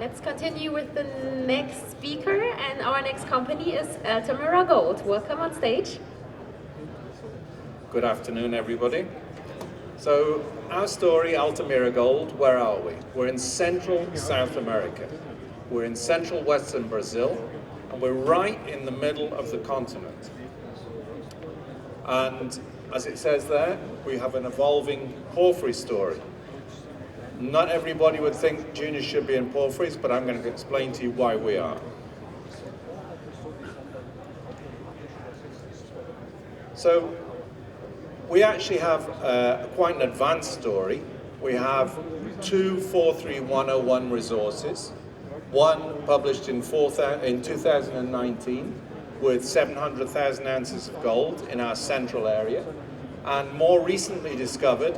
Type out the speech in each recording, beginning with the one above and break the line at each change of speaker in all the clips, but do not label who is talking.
let's continue with the next speaker, and our next company is Altamira Gold. Welcome on stage.
Good afternoon, everybody. So, our story, Altamira Gold, where are we? We're in central South America. We're in central western Brazil, and we're right in the middle of the continent. And as it says there, we have an evolving porphyry story. Not everybody would think juniors should be in porphyries, but I'm going to explain to you why we are. So, we actually have quite an advanced story. We have two 43101 resources, one published in 2019 with 700,000 ounces of gold in our central area, and more recently discovered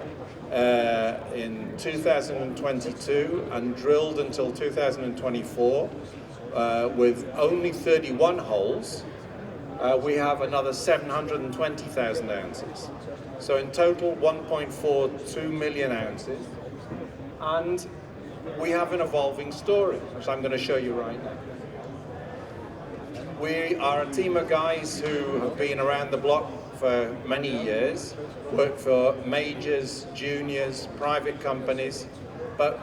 in 2022 and drilled until 2024 with only 31 holes. We have another 720,000 ounces. So in total, 1.42 million ounces. And we have an evolving story, which I'm going to show you right now. We are a team of guys who have been around the block for many years, worked for majors, juniors, private companies, but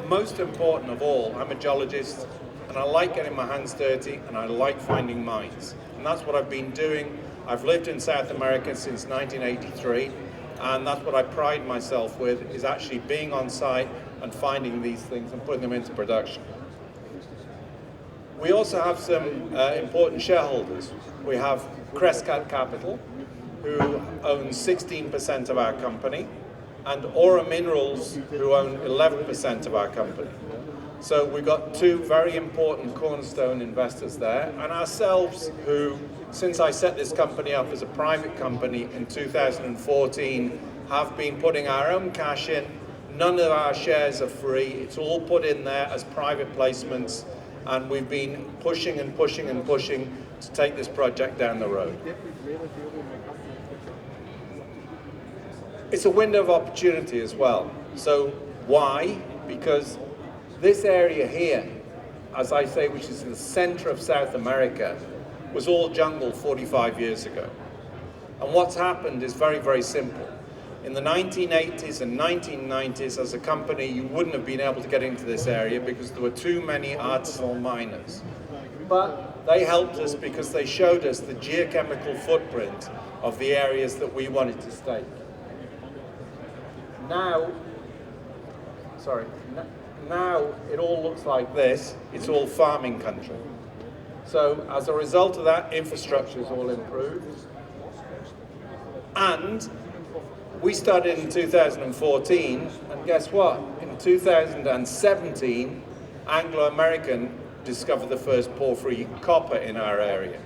most important of all, I'm a geologist, and I like getting my hands dirty, and I like finding mines. And that's what I've been doing. I've lived in South America since 1983, and that's what I pride myself with, is actually being on site and finding these things and putting them into production. We also have some important shareholders. We have Crescat Capital, who owns 16% of our company, and Aura Minerals, who own 11% of our company. So we've got two very important cornerstone investors there, and ourselves, who, since I set this company up as a private company in 2014, have been putting our own cash in. None of our shares are free. It's all put in there as private placements, and we've been pushing and pushing and pushing to take this project down the road. It's a window of opportunity as well. So why? Because this area here, as I say, which is in the center of South America, was all jungle 45 years ago. And what's happened is very, very simple. In the 1980s and 1990s, as a company, you wouldn't have been able to get into this area because there were too many artisanal miners. But they helped us because they showed us the geochemical footprint of the areas that we wanted to stake. Now it all looks like this. It's all farming country. So as a result of that, infrastructure is all improved. And we started in 2014, and guess what? In 2017, Anglo-American discovered the first porphyry copper in our area.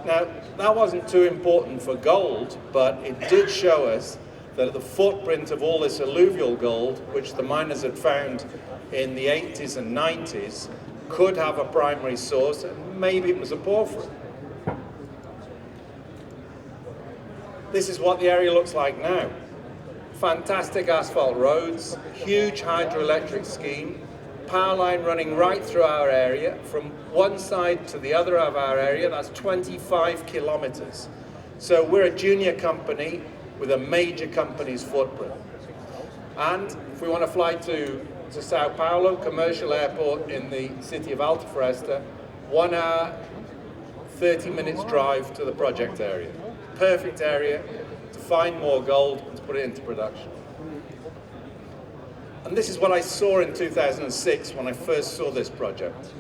Now, that wasn't too important for gold, but it did show us that the footprint of all this alluvial gold, which the miners had found in the 80s and 90s, could have a primary source, and maybe it was a porphyry. This is what the area looks like now. Fantastic asphalt roads, huge hydroelectric scheme, power line running right through our area, from one side to the other of our area. That's 25 kilometers. So we're a junior company with a major company's footprint. And if we want to fly to Sao Paulo, commercial airport in the city of Alta Floresta, 1 hour, 30 minutes drive to the project area. Perfect area to find more gold and to put it into production. And this is what I saw in 2006 when I first saw this project.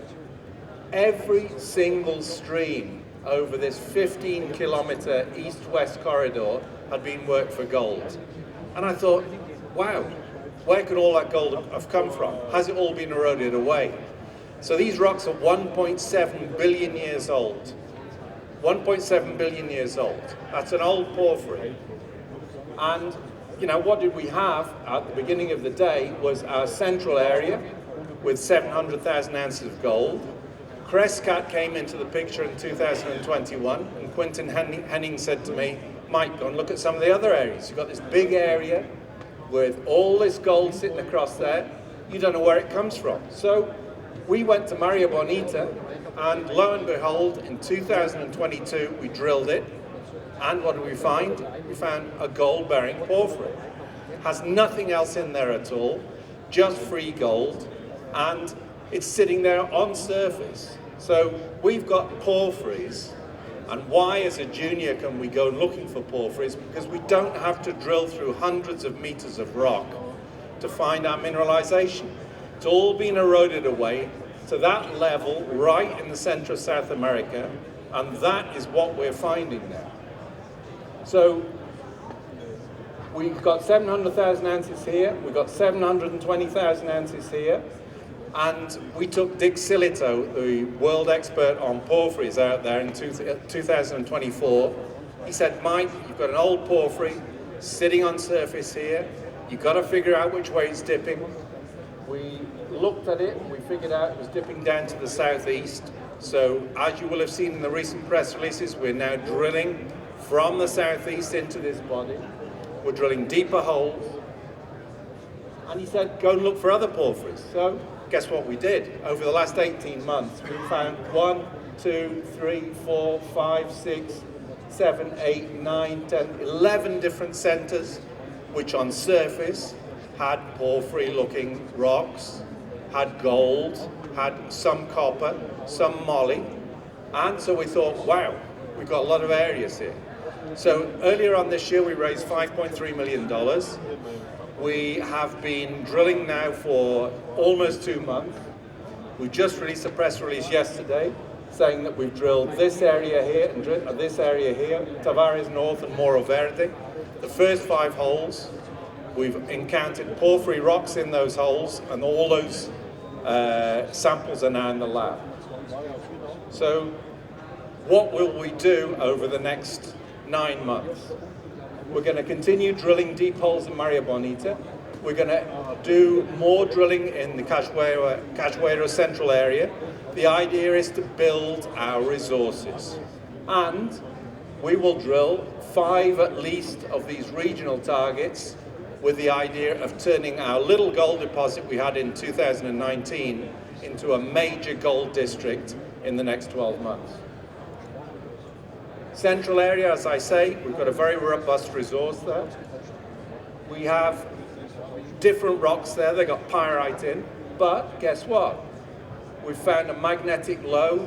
Every single stream over this 15-kilometer east-west corridor had been worked for gold. And I thought, wow, where could all that gold have come from? Has it all been eroded away? So these rocks are 1.7 billion years old. 1.7 billion years old. That's an old porphyry. And, you know, what did we have at the beginning of the day was our central area with 700,000 ounces of gold. Crescat came into the picture in 2021, and Quinton Henning said to me, Mike, go and look at some of the other areas. You've got this big area with all this gold sitting across there. You don't know where it comes from. So we went to Maria Bonita, and lo and behold, in 2022, we drilled it. And what did we find? We found a gold-bearing porphyry. Has nothing else in there at all, just free gold, and it's sitting there on surface. So we've got porphyries, and why as a junior can we go looking for porphyries? Because we don't have to drill through hundreds of meters of rock to find our mineralization. It's all been eroded away to that level right in the center of South America, and that is what we're finding now. So we've got 700,000 ounces here, we've got 720,000 ounces here, and we took Dick Silito, the world expert on porphyries out there in 2024. He said, Mike, you've got an old porphyry sitting on surface here, you've got to figure out which way it's dipping. We looked at it, we figured out it was dipping down to the southeast. So as you will have seen in the recent press releases, we're now drilling from the southeast into this body. We're drilling deeper holes. And he said, go and look for other porphyries. So guess what we did? Over the last 18 months, we found 1, 2, 3, 4, 5, 6, 7, 8, 9, 10, 11 different centers, which on surface had porphyry-looking rocks, had gold, had some copper, some moly. And so we thought, wow, we've got a lot of areas here. So earlier on this year, we raised $5.3 million. We have been drilling now for almost 2 months. We just released a press release yesterday saying that we've drilled this area here and this area here, Tavares North and Morro Verde. The first 5 holes, we've encountered porphyry rocks in those holes, and all those samples are now in the lab. So what will we do over the next 9 months? We're going to continue drilling deep holes in Maria Bonita. We're going to do more drilling in the Cachoeira central area. The idea is to build our resources. And we will drill 5 at least of these regional targets with the idea of turning our little gold deposit we had in 2019 into a major gold district in the next 12 months. Central area, as I say, we've got a very robust resource there. We have different rocks there, they've got pyrite in, but guess what? We've found a magnetic low,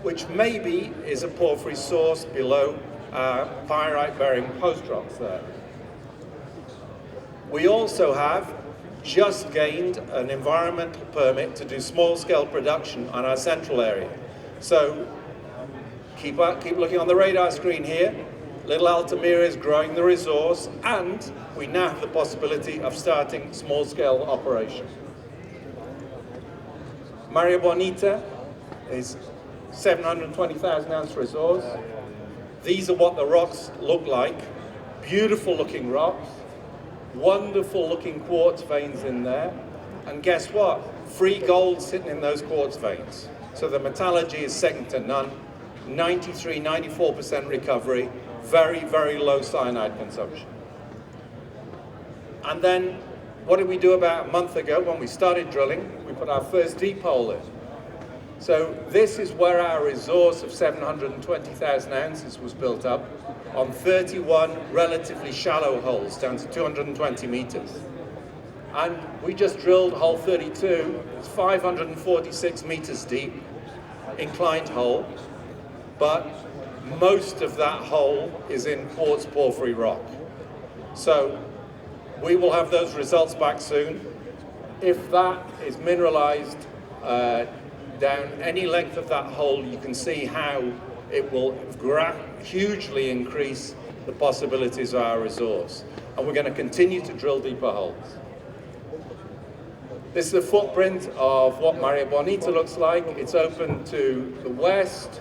which maybe is a porphyry source below pyrite-bearing host rocks there. We also have just gained an environmental permit to do small-scale production on our central area. So keep looking on the radar screen here. Little Altamira is growing the resource, and we now have the possibility of starting small-scale operation. Maria Bonita is 720,000 ounce resource. These are what the rocks look like. Beautiful looking rocks. Wonderful looking quartz veins in there. And guess what? Free gold sitting in those quartz veins. So the metallurgy is second to none. 93, 94% recovery. Very, very low cyanide consumption. And then what did we do about a month ago when we started drilling? We put our first deep hole in. So this is where our resource of 720,000 ounces was built up on 31 relatively shallow holes down to 220 meters. And we just drilled hole 32, it's 546 meters deep, inclined hole, but most of that hole is in quartz porphyry rock. So we will have those results back soon. If that is mineralized down any length of that hole, you can see how it will hugely increase the possibilities of our resource. And we're going to continue to drill deeper holes. This is a footprint of what Maria Bonita looks like. It's open to the west.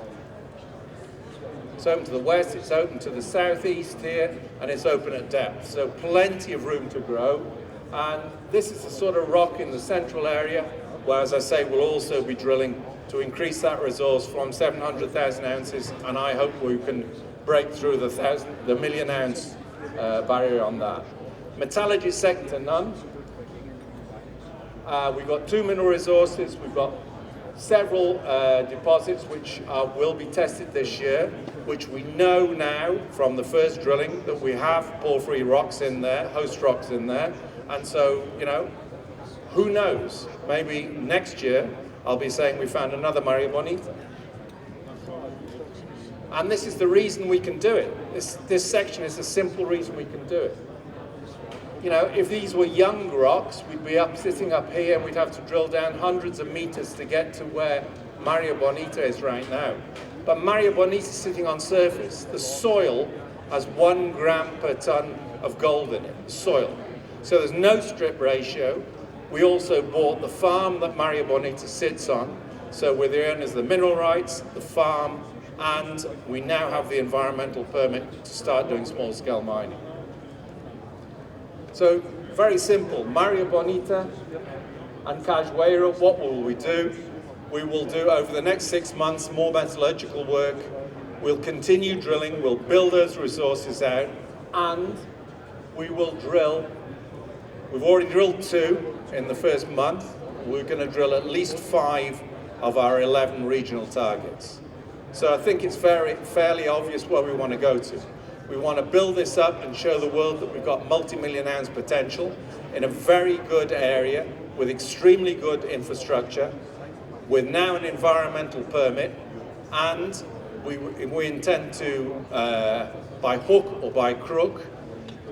It's open to the west, it's open to the southeast here, and it's open at depth. So plenty of room to grow. And this is the sort of rock in the central area where, as I say, we'll also be drilling to increase that resource from 700,000 ounces, and I hope we can break through the million ounce barrier on that. Metallurgy is second to none. We've got 2 mineral resources. We've got several deposits which will be tested this year, which we know now from the first drilling that we have porphyry rocks in there, host rocks in there. And so, you know, who knows? Maybe next year I'll be saying we found another Maria Bonita. And this is the reason we can do it. This section is a simple reason we can do it. You know, if these were young rocks, we'd be sitting up here and we'd have to drill down hundreds of meters to get to where Maria Bonita is right now. But Maria Bonita is sitting on surface. The soil has 1 gram per ton of gold in it, the soil. So there's no strip ratio. We also bought the farm that Maria Bonita sits on. So we're the owners of the mineral rights, the farm, and we now have the environmental permit to start doing small-scale mining. So, very simple, Maria Bonita and Cajueiro, what will we do? We will do, over the next 6 months, more metallurgical work. We'll continue drilling, we'll build those resources out, and we will drill. We've already drilled 2 in the first month. We're going to drill at least 5 of our 11 regional targets. So I think it's fairly obvious where we want to go to. We want to build this up and show the world that we've got multi-million ounce potential in a very good area with extremely good infrastructure, with now an environmental permit, and we intend to, by hook or by crook,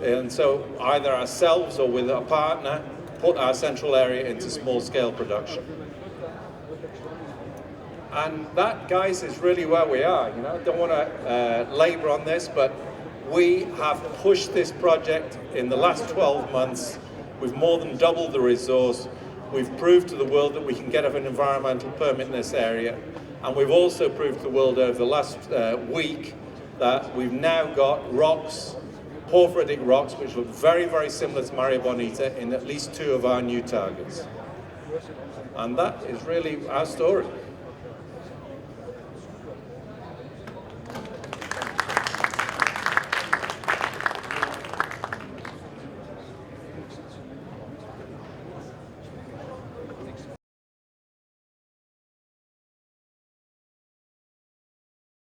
and so either ourselves or with a partner, put our central area into small-scale production. And that, guys, is really where we are. You know, I don't want to labor on this, but we have pushed this project in the last 12 months. We've more than doubled the resource. We've proved to the world that we can get an environmental permit in this area. And we've also proved to the world over the last week that we've now got rocks, porphyritic rocks, which look very, very similar to Maria Bonita in at least 2 of our new targets. And that is really our story.